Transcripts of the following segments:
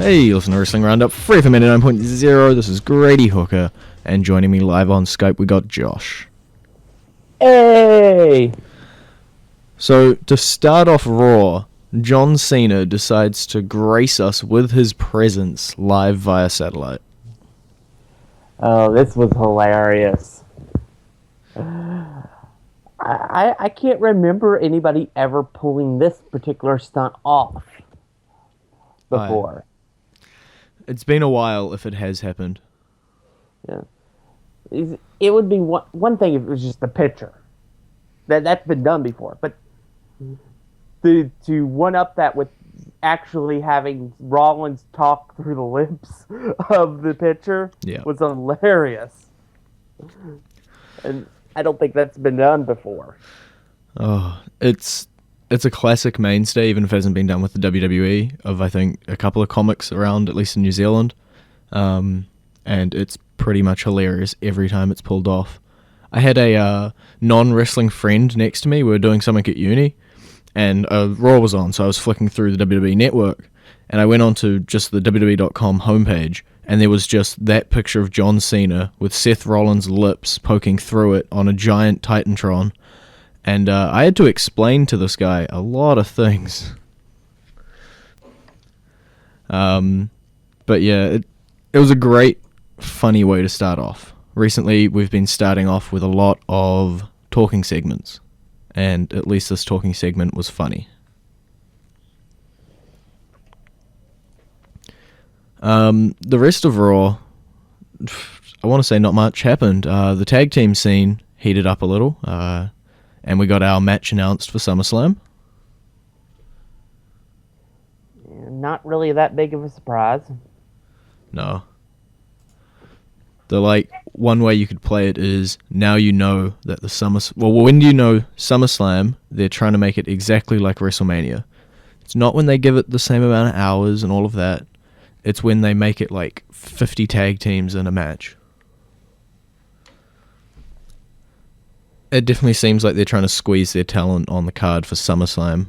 Hey, you listen to Wrestling Roundup, FreeFM 89.0. This is Grady Hooker, and joining me live on Skype, we got Josh. Hey! So, to start off Raw, John Cena decides to grace us with his presence live via satellite. Oh, this was hilarious. I can't remember anybody ever pulling this particular stunt off before. It's been a while if it has happened. Yeah. It would be one thing if it was just a picture. That's been done before. But to one-up that with actually having Rollins talk through the lips of the picture was hilarious. And I don't think that's been done before. Oh, it's a classic mainstay, even if it hasn't been done with the WWE, of I think a couple of comics around, at least in New Zealand. And it's pretty much hilarious every time it's pulled off. I had a non-wrestling friend next to me. We were doing something at uni, and Raw was on, so I was flicking through the WWE network, and I went on to just the WWE.com homepage, and there was just that picture of John Cena with Seth Rollins' lips poking through it on a giant Titantron. And I had to explain to this guy a lot of things. But yeah, it was a great, funny way to start off. Recently, we've been starting off with a lot of talking segments. And at least this talking segment was funny. The rest of Raw, I want to say not much happened. The tag team scene heated up a little. And we got our match announced for SummerSlam. Not really that big of a surprise. No. One way you could play it is, now you know that when you know SummerSlam, they're trying to make it exactly like WrestleMania. It's not when they give it the same amount of hours and all of that. It's when they make it like 50 tag teams in a match. It definitely seems like they're trying to squeeze their talent on the card for SummerSlam.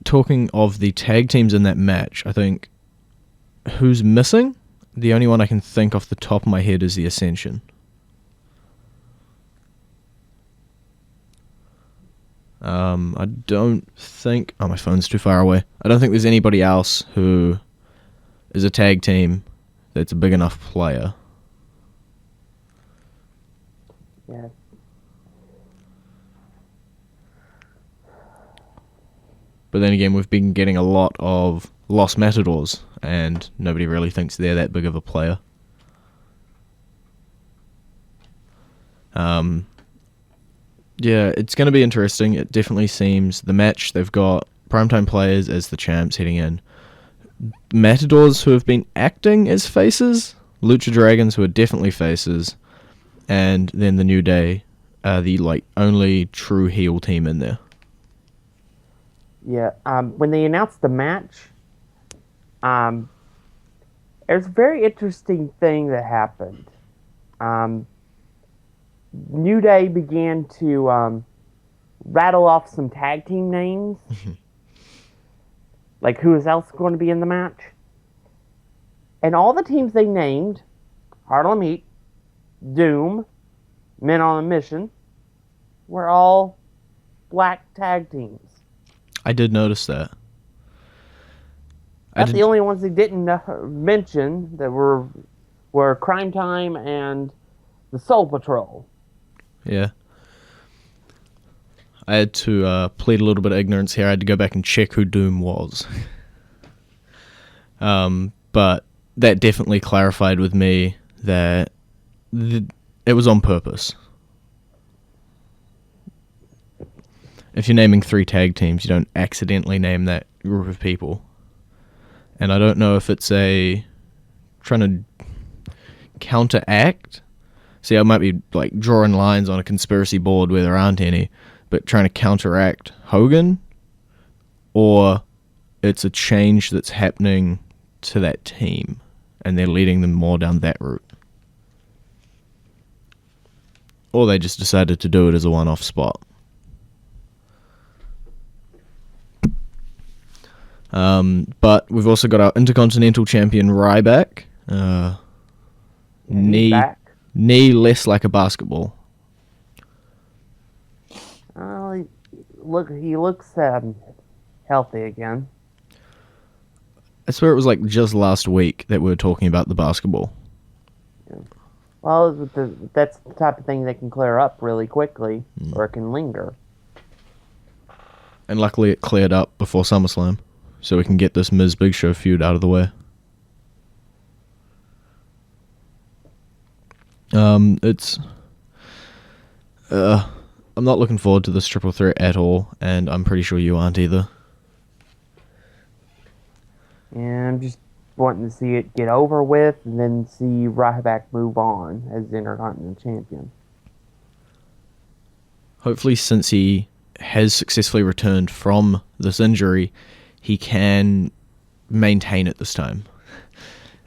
Talking of the tag teams in that match, I think who's missing? The only one I can think off the top of my head is the Ascension. I don't think... Oh, my phone's too far away. I don't think there's anybody else who is a tag team that's a big enough player. Yeah. But then again, we've been getting a lot of Los Matadors, and nobody really thinks they're that big of a player. Yeah, it's going to be interesting. It definitely seems the match, they've got primetime players as the champs heading in. Matadors who have been acting as faces, Lucha Dragons who are definitely faces, and then the New Day are the only true heel team in there. Yeah, when they announced the match, there's a very interesting thing that happened. New Day began to rattle off some tag team names. Like who is else going to be in the match? And all the teams they named, Harlem Heat, Doom, Men on a Mission, were all black tag teams. I did notice that. That's the only ones they didn't mention that were Crime Time and the Soul Patrol. Yeah. I had to plead a little bit of ignorance here. I had to go back and check who Doom was. But that definitely clarified with me that it was on purpose. If you're naming 3 tag teams, you don't accidentally name that group of people. And I don't know if it's trying to counteract. See, I might be drawing lines on a conspiracy board where there aren't any, but trying to counteract Hogan, or it's a change that's happening to that team, and they're leading them more down that route. Or they just decided to do it as a one-off spot. But we've also got our Intercontinental Champion Ryback. He's back. Knee less like a basketball. He looks healthy again. I swear it was like just last week that we were talking about the basketball. Yeah. Well, that's the type of thing that can clear up really quickly, or it can linger. And luckily it cleared up before SummerSlam, so we can get this Miz Big Show feud out of the way. I'm not looking forward to this triple threat at all, and I'm pretty sure you aren't either. And I'm just wanting to see it get over with, and then see Ryback move on as Intercontinental Champion. Hopefully, since he has successfully returned from this injury, he can maintain it this time.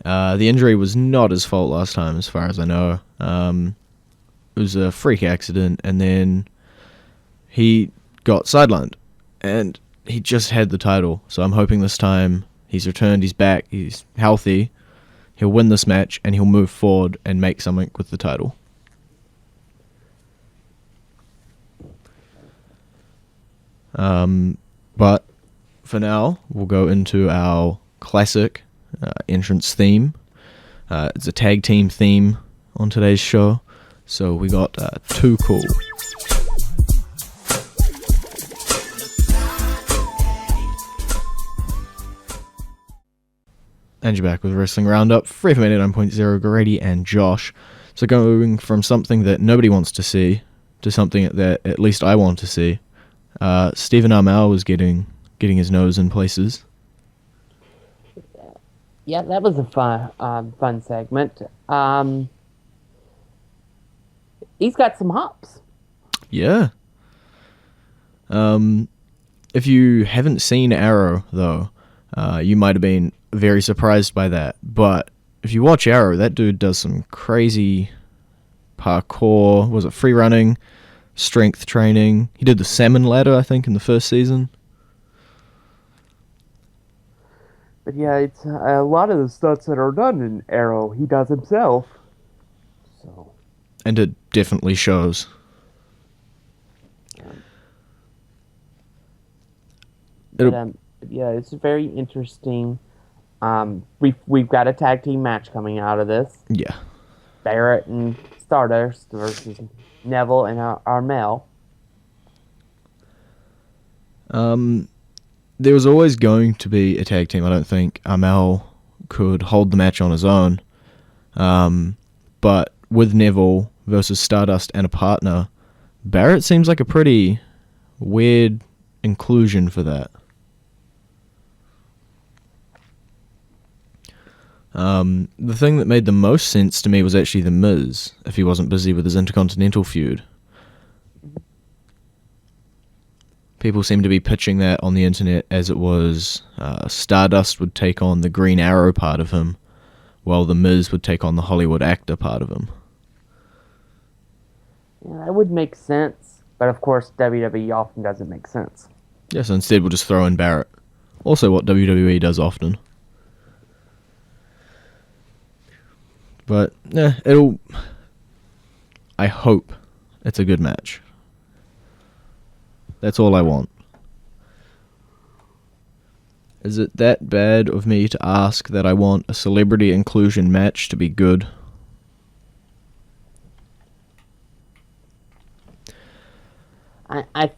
The injury was not his fault last time, as far as I know. It was a freak accident, and then he got sidelined, and he just had the title. So I'm hoping this time he's returned, he's back, he's healthy, he'll win this match, and he'll move forward and make something with the title. But for now, we'll go into our classic entrance theme. It's a tag team theme on today's show. So we got Too Cool. And you're back with Wrestling Roundup, FreeFM 89.0, Grady and Josh. So going from something that nobody wants to see to something that at least I want to see. Stephen Amell was getting his nose in places. Yeah, that was a fun segment. He's got some hops. Yeah. If you haven't seen Arrow, though, you might have been very surprised by that. But if you watch Arrow, that dude does some crazy parkour. Was it free running, strength training? He did the salmon ladder, I think, in the first season. But yeah, it's a lot of the stunts that are done in Arrow, he does himself. So. And it definitely shows. Yeah, it's very interesting. We've got a tag team match coming out of this. Yeah. Barrett and Stardust versus Neville and Amell. There was always going to be a tag team. I don't think Amell could hold the match on his own. But with Neville versus Stardust and a partner, Barrett seems like a pretty weird inclusion for that. The thing that made the most sense to me was actually The Miz, if he wasn't busy with his Intercontinental feud. People seem to be pitching that on the internet as it was Stardust would take on the Green Arrow part of him, while The Miz would take on the Hollywood actor part of him. Yeah, that would make sense, but of course WWE often doesn't make sense. Yeah, so instead we'll just throw in Barrett. Also what WWE does often. But, I hope it's a good match. That's all I want. Is it that bad of me to ask that I want a celebrity inclusion match to be good? I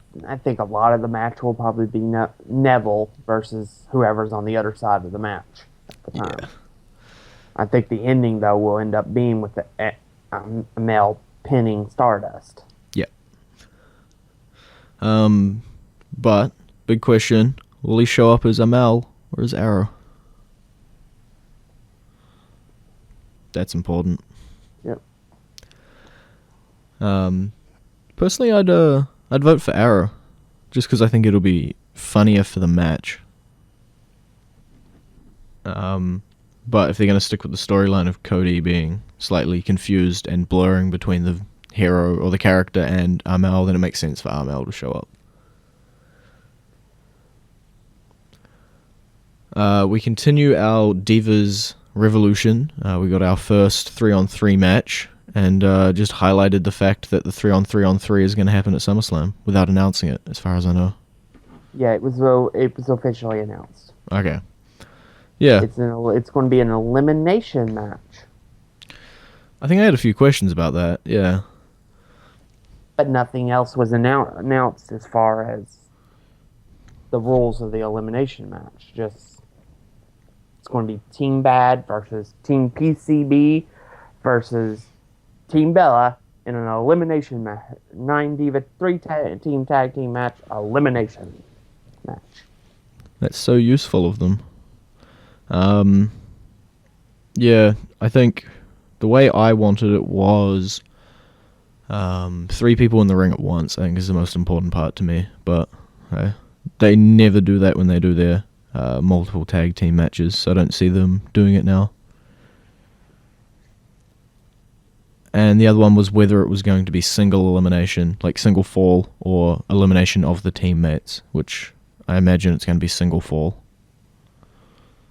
think a lot of the match will probably be Neville versus whoever's on the other side of the match at the time. Yeah. I think the ending, though, will end up being with the Amell pinning Stardust. Yeah. But, big question, will he show up as Amell or as Arrow? That's important. Yep. Personally, I'd vote for Arrow, just because I think it'll be funnier for the match. But if they're going to stick with the storyline of Cody being slightly confused and blurring between the hero or the character and Amell, then it makes sense for Amell to show up. We continue our Divas Revolution. We got our first 3-on-3 match, and just highlighted the fact that the 3-on-3-on-3 is going to happen at SummerSlam without announcing it, as far as I know. Yeah, it was officially announced. Okay. Yeah. It's going to be an elimination match. I think I had a few questions about that, yeah. But nothing else was announced as far as the rules of the elimination match. Just, it's going to be Team Bad versus Team PCB versus Team Bella in an elimination match. 9-diva, 3-team tag team match, elimination match. That's so useful of them. Yeah, I think the way I wanted it was 3 people in the ring at once, I think is the most important part to me. But they never do that when they do their multiple tag team matches, so I don't see them doing it now. And the other one was whether it was going to be single elimination, like single fall, or elimination of the teammates, which I imagine it's going to be single fall.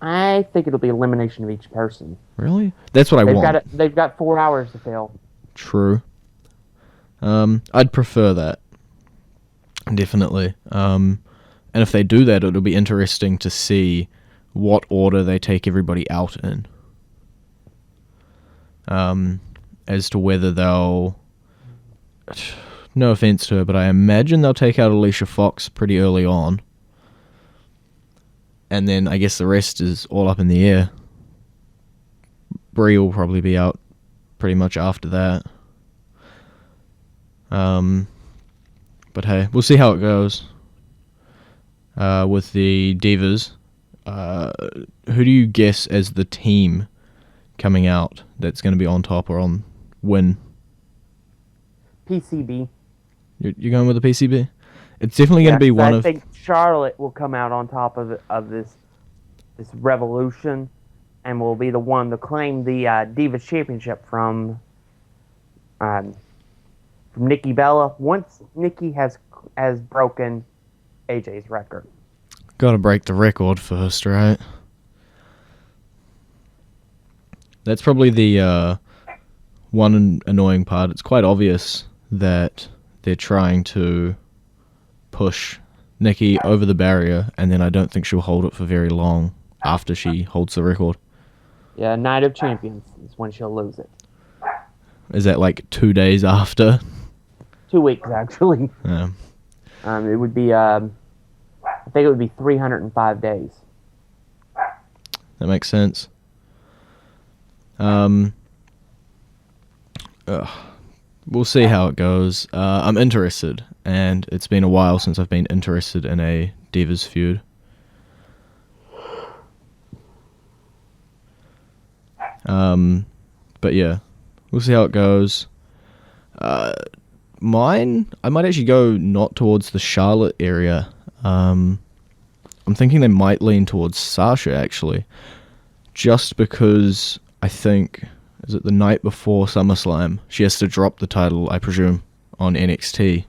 I think it'll be elimination of each person. Really? That's what I want. They've got 4 hours to fill. True. I'd prefer that. Definitely. And if they do that, it'll be interesting to see what order they take everybody out in. As to whether they'll... No offense to her, but I imagine they'll take out Alicia Fox pretty early on. And then I guess the rest is all up in the air. Brie will probably be out pretty much after that. But hey, we'll see how it goes. With the Divas, who do you guess as the team coming out that's going to be on top or on win? PCB. You're going with the PCB? It's definitely going to be one of... I think Charlotte will come out on top of this revolution and will be the one to claim the Divas Championship from Nikki Bella once Nikki has broken AJ's record. Gotta break the record first, right? That's probably the one annoying part. It's quite obvious that they're trying to push Nikki over the barrier, and then I don't think she'll hold it for very long after she holds the record. Yeah, Night of Champions is when she'll lose it. Is that like 2 days after? 2 weeks, actually. Yeah. It would be, I think it would be 305 days. That makes sense. We'll see how it goes. I'm interested, and it's been a while since I've been interested in a Divas feud. But yeah, we'll see how it goes. Mine, I might actually go not towards the Charlotte area. I'm thinking they might lean towards Sasha, actually. Just because I think, is it the night before SummerSlam, she has to drop the title, I presume, on NXT.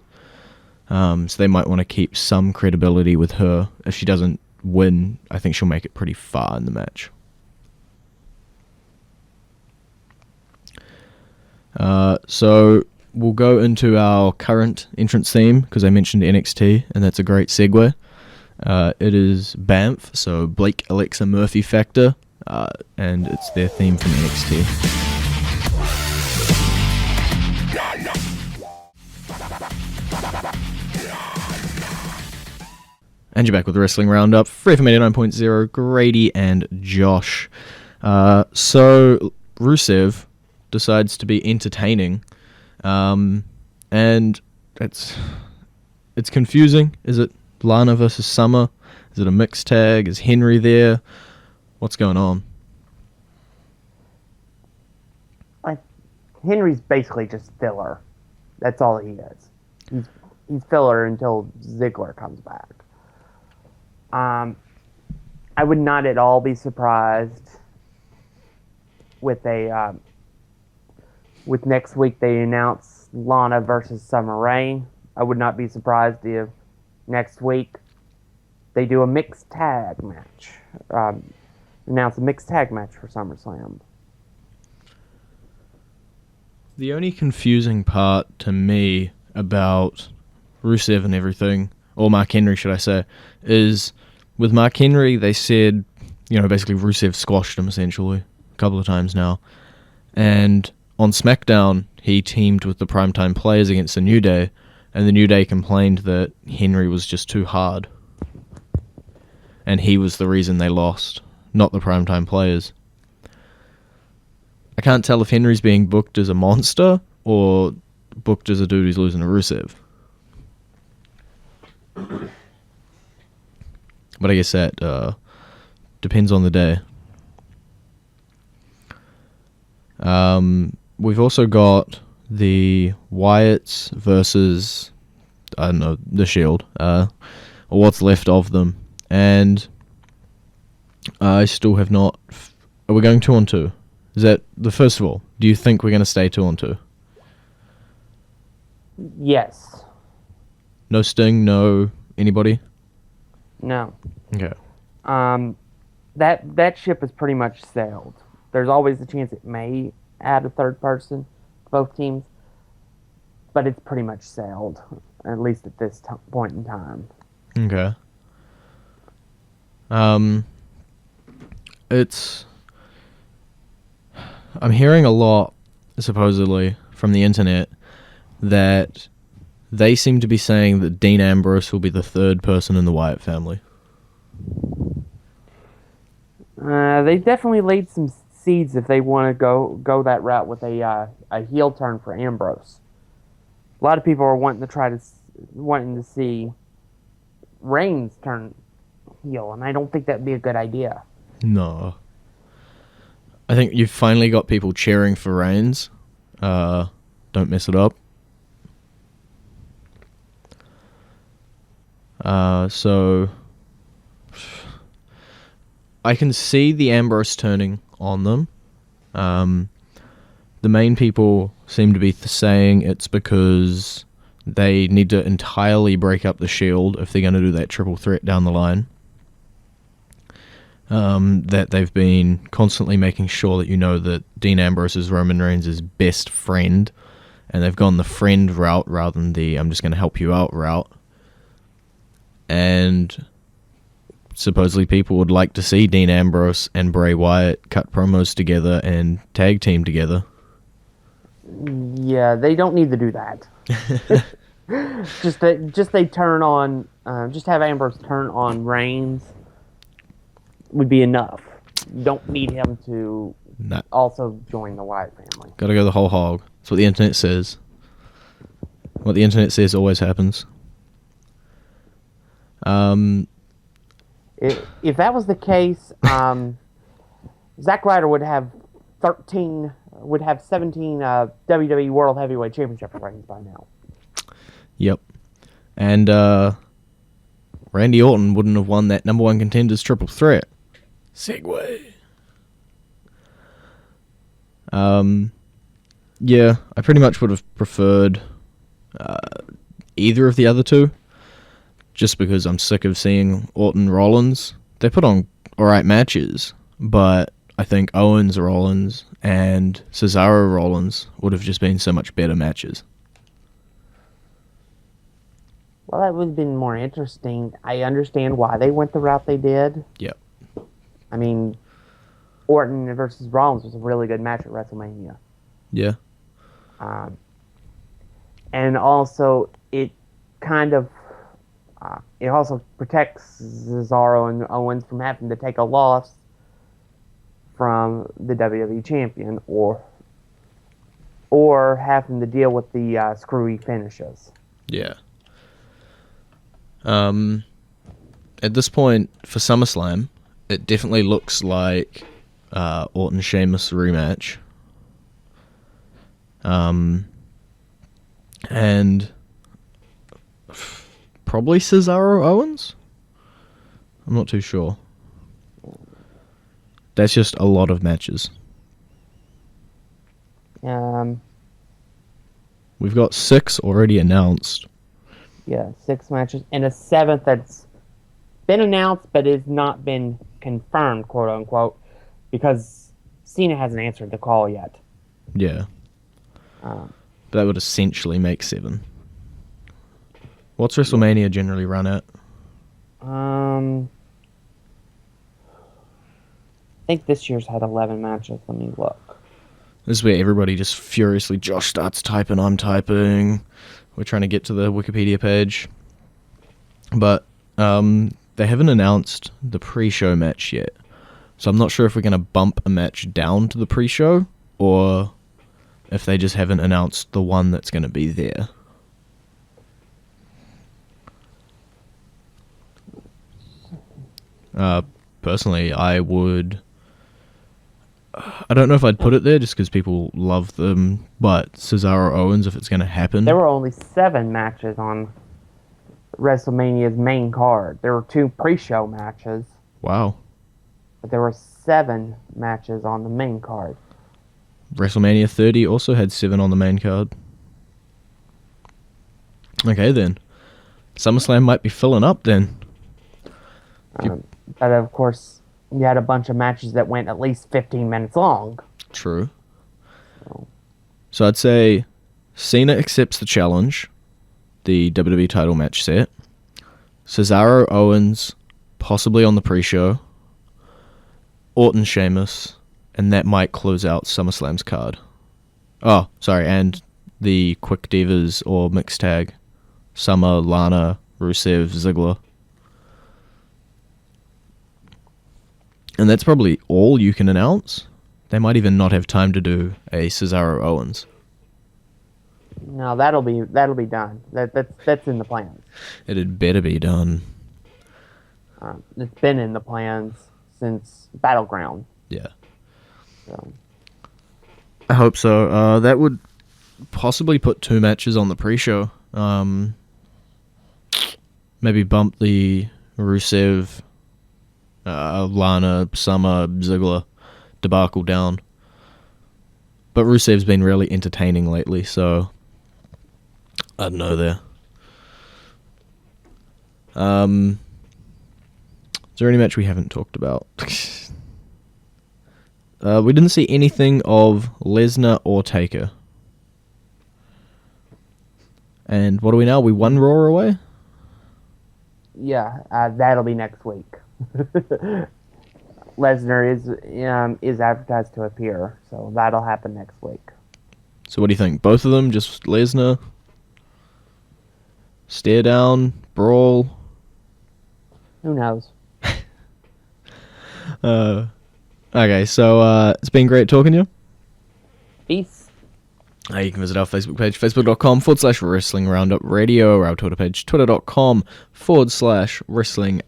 So they might want to keep some credibility with her. If she doesn't win, I think she'll make it pretty far in the match. So we'll go into our current entrance theme, because I mentioned NXT, and that's a great segue. It is BAMF, so Blake, Alexa, Murphy Factor, and it's their theme from NXT. And you're back with the Wrestling Roundup, FreeFM 89.0, Grady and Josh. So Rusev decides to be entertaining, and it's confusing. Is it Lana versus Summer? Is it a mixed tag? Is Henry there? What's going on? Henry's basically just filler. That's all he is. He's filler until Ziggler comes back. I would not at all be surprised with next week they announce Lana versus Summer Rae. I would not be surprised if next week they do a mixed tag match. announce a mixed tag match for SummerSlam. The only confusing part to me about Rusev and everything, or Mark Henry, should I say, is with Mark Henry, they said, basically Rusev squashed him essentially a couple of times now. And on SmackDown, he teamed with the Primetime Players against the New Day, and the New Day complained that Henry was just too hard. And he was the reason they lost, not the Primetime Players. I can't tell if Henry's being booked as a monster or booked as a dude who's losing to Rusev. But I guess that depends on the day. We've also got the Wyatts versus, I don't know, the Shield, or what's left of them. And I still have not... Are we going 2-on-2? Is that first of all, do you think we're going to stay 2-on-2? Yes. No Sting, no anybody? No. Okay. That ship is pretty much sailed. There's always a chance it may add a third person, both teams, but it's pretty much sailed, at least at this point in time. Okay. I'm hearing a lot, supposedly, from the internet, that they seem to be saying that Dean Ambrose will be the third person in the Wyatt family. They definitely laid some seeds if they want to go that route with a heel turn for Ambrose. A lot of people are wanting to see Reigns turn heel, and I don't think that'd be a good idea. No. I think you've finally got people cheering for Reigns. Don't mess it up. So I can see the Ambrose turning on them. The main people seem to be saying it's because they need to entirely break up the Shield if they're going to do that triple threat down the line. That they've been constantly making sure that that Dean Ambrose is Roman Reigns' best friend, and they've gone the friend route rather than the I'm just going to help you out route. And supposedly people would like to see Dean Ambrose and Bray Wyatt cut promos together and tag team together. Yeah, they don't need to do that. Just have Ambrose turn on Reigns would be enough. You don't need him to also join the Wyatt family. Gotta go the whole hog. That's what the internet says. What the internet says always happens. If that was the case, Zack Ryder would have 17 WWE World Heavyweight Championship reigns by now. Yep. And Randy Orton wouldn't have won that number one contenders triple threat. Segway. Yeah, I pretty much would have preferred either of the other two, just because I'm sick of seeing Orton Rollins. They put on alright matches, but I think Owens Rollins and Cesaro Rollins would have just been so much better matches. Well, that would have been more interesting. I understand why they went the route they did. Yep. I mean, Orton versus Rollins was a really good match at WrestleMania. Yeah. And also, it kind of it also protects Cesaro and Owens from having to take a loss from the WWE champion or having to deal with the screwy finishes. Yeah. At this point for SummerSlam, it definitely looks like Orton Sheamus rematch. And probably Cesaro Owens? I'm not too sure. That's just a lot of matches. We've got 6 already announced. Yeah, 6 matches. And a 7th that's been announced but has not been confirmed, quote unquote, because Cena hasn't answered the call yet. Yeah. That would essentially make 7. What's WrestleMania generally run at? I think this year's had 11 matches. Let me look. This is where everybody just furiously, Josh starts typing, I'm typing. We're trying to get to the Wikipedia page. But they haven't announced the pre-show match yet. So I'm not sure if we're going to bump a match down to the pre-show or if they just haven't announced the one that's going to be there. Personally, I don't know if I'd put it there just because people love them, but Cesaro Owens, if it's going to happen. There were only 7 matches on WrestleMania's main card. There were 2 pre-show matches. Wow. But there were 7 matches on the main card. WrestleMania 30 also had 7 on the main card. Okay, then. SummerSlam might be filling up, then. But, of course, you had a bunch of matches that went at least 15 minutes long. True. So I'd say Cena accepts the challenge, the WWE title match set. Cesaro Owens, possibly on the pre-show. Orton Sheamus, and that might close out SummerSlam's card. Oh, sorry, and the Quick Divas or mixed tag. Summer, Lana, Rusev, Ziggler. And that's probably all you can announce. They might even not have time to do a Cesaro Owens. No, that'll be done. That's in the plans. It had better be done. It's been in the plans since Battleground. Yeah. So. I hope so. That would possibly put 2 matches on the pre-show. Maybe bump the Rusev, Lana, Summer, Ziggler debacle down. But Rusev's been really entertaining lately, so I don't know there. Is there any match we haven't talked about? We didn't see anything of Lesnar or Taker. And what do we know? We 1 Raw away? Yeah, that'll be next week. Lesnar is advertised to appear, so that'll happen next week. So what do you think? Both of them? Just Lesnar? Stare down? Brawl? Who knows? Okay, so it's been great talking to you. Peace. You can visit our Facebook page, facebook.com/Wrestling Roundup Radio, or our Twitter page, twitter.com/Wrestling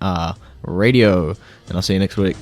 Radio. And I'll see you next week.